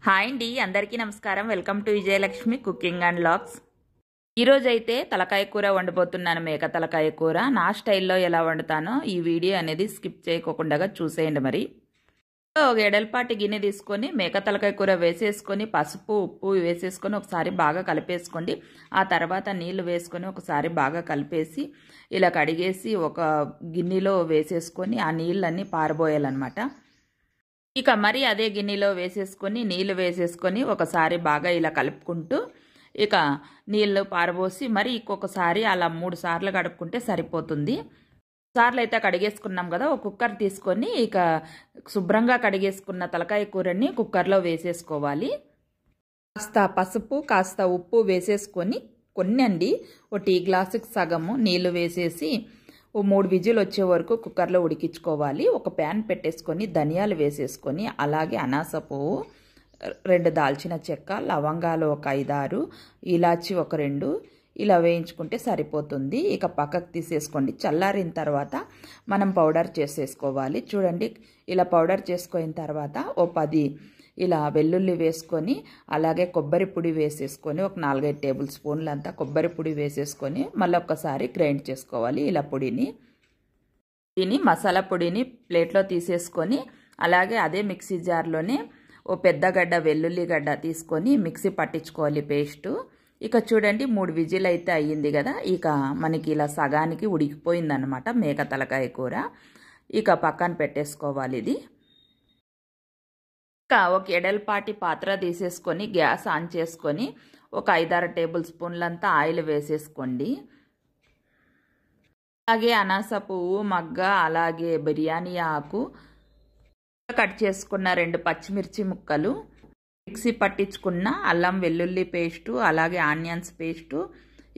Hi అండి, అందరికీ నమస్కారం. Welcome to Vijayalakshmi cooking and vlogs. ఈరోజు అయితే తలకాయ కూర వండబోతున్నాను. మేక తలకాయ కూర నా స్టైల్లో ఎలా వండుతానో ఈ వీడియో అనేది స్కిప్ చేయకుండా చూసేయండి. మరి ఒక ఎడల్పాటి గిన్నె తీసుకొని మేక తలకాయ కూర వేసేసుకొని పసుపు ఉప్పు వేసేసుకొని ఒకసారి బాగా కలిపేసుకోండి. ఆ తర్వాత నీళ్లు వేసుకొని ఒకసారి బాగా కలిపేసి ఇలా కడిగేసి ఒక గిన్నెలో వేసేసుకొని ఆ నీళ్ళన్నీ పారబోయాలన్నమాట. ఇక మరి అదే గిన్నెలో వేసేసుకొని నీళ్లు వేసేసుకొని ఒకసారి బాగా ఇలా కలుపుకుంటూ ఇక నీళ్లు పారబోసి మరి ఇంకొకసారి అలా 3 సార్లు కడుక్కుంటే సరిపోతుంది. సార్లు అయితే కడిగేసుకున్నాం కదా, ఒక కుక్కర్ తీసుకొని ఇక శుభ్రంగా కడిగేసుకున్న తలకాయ కూరని కుక్కర్లో వేసేసుకోవాలి. కాస్త పసుపు కాస్త ఉప్పు వేసేసుకొని కొన్ని అండి ఒక టీ గ్లాసుకి సగము నీళ్లు వేసేసి ఓ 3 విజిల్ వచ్చే వరకు కుక్కర్లో ఉడికించుకోవాలి. ఒక ప్యాన్ పెట్టేసుకొని ధనియాలు వేసేసుకొని అలాగే అనాస పువ్వు 2 దాల్చిన చెక్క, లవంగాలు ఒక 5-6, ఇలాచి ఒక 2 ఇలా వేయించుకుంటే సరిపోతుంది. ఇక పక్కకు తీసేసుకోండి. చల్లారిన తర్వాత మనం పౌడర్ చేసేసుకోవాలి. చూడండి, ఇలా పౌడర్ చేసుకున్న తర్వాత ఓ 10 ఇలా వెల్లుల్లి వేసుకొని అలాగే కొబ్బరి పొడి వేసేసుకొని ఒక 4-5 టేబుల్ స్పూన్లు అంతా కొబ్బరి పొడి వేసేసుకొని మళ్ళీ ఒక్కసారి గ్రైండ్ చేసుకోవాలి. ఇలా మసాలా పొడిని ప్లేట్లో తీసేసుకొని అలాగే అదే మిక్సీ జార్లోనే ఓ పెద్ద గడ్డ వెల్లుల్లి గడ్డ తీసుకొని మిక్సీ పట్టించుకోవాలి పేస్టు. ఇక చూడండి 3 విజిల్ అయితే అయ్యింది కదా, ఇక మనకి ఇలా సగానికి ఉడికిపోయిందనమాట మేక తలకాయ కూర. ఇక పక్కన పెట్టేసుకోవాలి. ఇది ఇక ఒక ఎడల్పాటి పాత్ర తీసేసుకొని గ్యాస్ ఆన్ చేసుకొని ఒక 5-6 టేబుల్ స్పూన్లంతా ఆయిల్ వేసేసుకోండి. అలాగే అనాస పువ్వు మగ్గ అలాగే బిర్యానీ ఆకు కట్ చేసుకున్న 2 పచ్చిమిర్చి ముక్కలు, మిక్సీ పట్టించుకున్న అల్లం వెల్లుల్లి పేస్టు అలాగే ఆనియన్స్ పేస్టు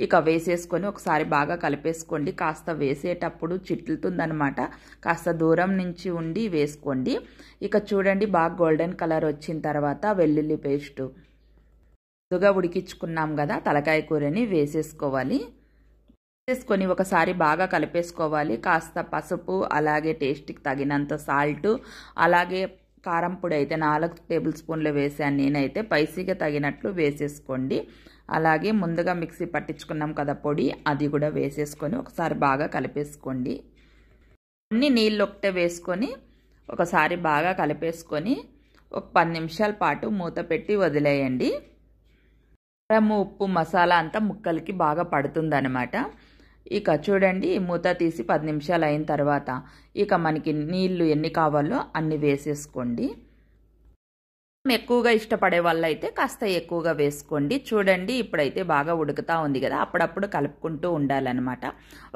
ఇక వేసేసుకొని ఒకసారి బాగా కలిపేసుకోండి. కాస్త వేసేటప్పుడు చిట్లుతుందనమాట, కాస్త దూరం నుంచి ఉండి వేసుకోండి. ఇక చూడండి బాగా గోల్డెన్ కలర్ వచ్చిన తర్వాత వెల్లుల్లి పేస్టు ముందుగా ఉడికించుకున్నాం కదా తలకాయ కూరని వేసేసుకోవాలి. వేసుకొని ఒకసారి బాగా కలిపేసుకోవాలి. కాస్త పసుపు అలాగే టేస్ట్కి తగినంత సాల్ట్ అలాగే కారం పొడి అయితే 4 టేబుల్ స్పూన్లు వేసాను నేనైతే, స్పైసీగా తగినట్లు వేసేసుకోండి. అలాగే ముందుగా మిక్సీ పట్టించుకున్నాం కదా పొడి, అది కూడా వేసేసుకొని ఒకసారి బాగా కలిపేసుకోండి. కొన్ని నీళ్ళు ఒకటే వేసుకొని ఒకసారి బాగా కలిపేసుకొని ఒక 10 నిమిషాల పాటు మూత పెట్టి వదిలేయండి. కారం ఉప్పు మసాలా అంతా ముక్కలకి బాగా పడుతుందన్నమాట. ఇక చూడండి మూత తీసి 10 నిమిషాలు అయిన తర్వాత ఇక మనకి నీళ్లు ఎన్ని కావాలో అన్ని వేసేసుకోండి. ఎక్కువగా ఇష్టపడే వాళ్ళైతే కాస్త ఎక్కువగా వేసుకోండి. చూడండి ఇప్పుడైతే బాగా ఉడుకుతా ఉంది కదా, అప్పుడప్పుడు కలుపుకుంటూ ఉండాలన్నమాట.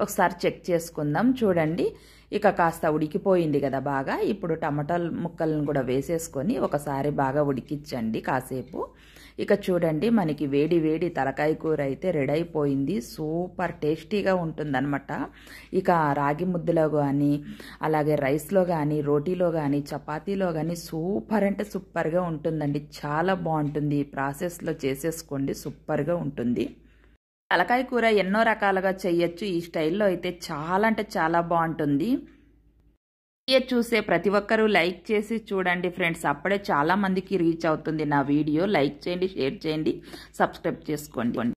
ఒకసారి చెక్ చేసుకుందాం. చూడండి ఇక కాస్త ఉడికిపోయింది కదా బాగా. ఇప్పుడు టమాటాల ముక్కలను కూడా వేసేసుకొని ఒకసారి బాగా ఉడికించండి కాసేపు. ఇక చూడండి మనకి వేడి వేడి తలకాయ కూర అయితే రెడీ అయిపోయింది. సూపర్ టేస్టీగా ఉంటుందన్నమాట. ఇక రాగి ముద్దలో కానీ అలాగే రైస్లో కానీ రోటీలో కానీ చపాతీలో కానీ సూపర్ అంటే సూపర్గా ఉంటుందండి. చాలా బాగుంటుంది. ఈ ప్రాసెస్లో చేసేసుకోండి, సూపర్గా ఉంటుంది. తలకాయ కూర ఎన్నో రకాలుగా చేయొచ్చు. ఈ స్టైల్లో అయితే చాలా అంటే చాలా బాగుంటుంది. చూసే ప్రతి ఒక్కరూ లైక్ చేసి చూడండి ఫ్రెండ్స్, అప్పుడే చాలా మందికి రీచ్ అవుతుంది నా వీడియో. లైక్ చేయండి, షేర్ చేయండి, సబ్స్క్రైబ్ చేసుకోండి.